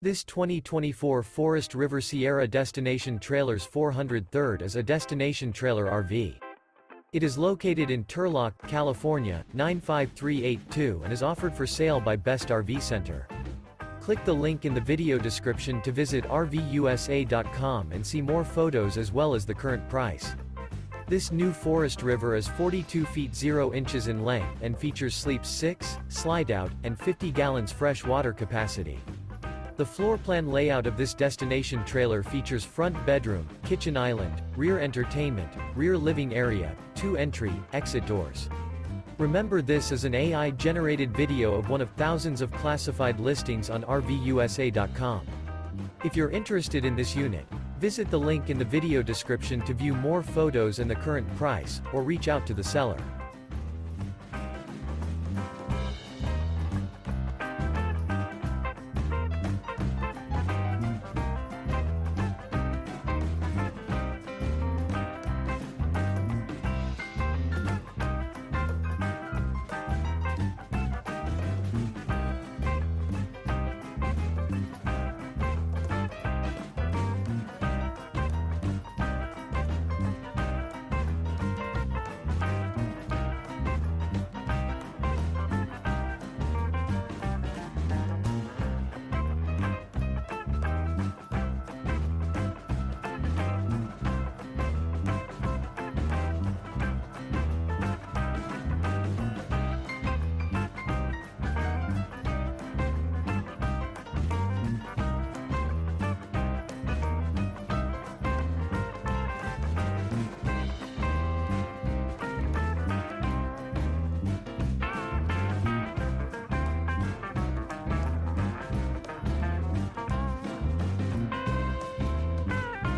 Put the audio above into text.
This 2024 Forest River Sierra Destination Trailers 403rd is a destination trailer RV. It is located in Turlock, California, 95382 and is offered for sale by Best RV Center. Click the link in the video description to visit RVUSA.com and see more photos as well as the current price. This new Forest River is 42 feet 0 inches in length and features sleeps 6, Slideout, and 50 gallons fresh water capacity. The floor plan layout of this destination trailer features front bedroom, kitchen island, rear entertainment, rear living area, 2 entry, exit doors. Remember, this is an AI-generated video of one of thousands of classified listings on RVUSA.com. If you're interested in this unit, visit the link in the video description to view more photos and the current price, or reach out to the seller.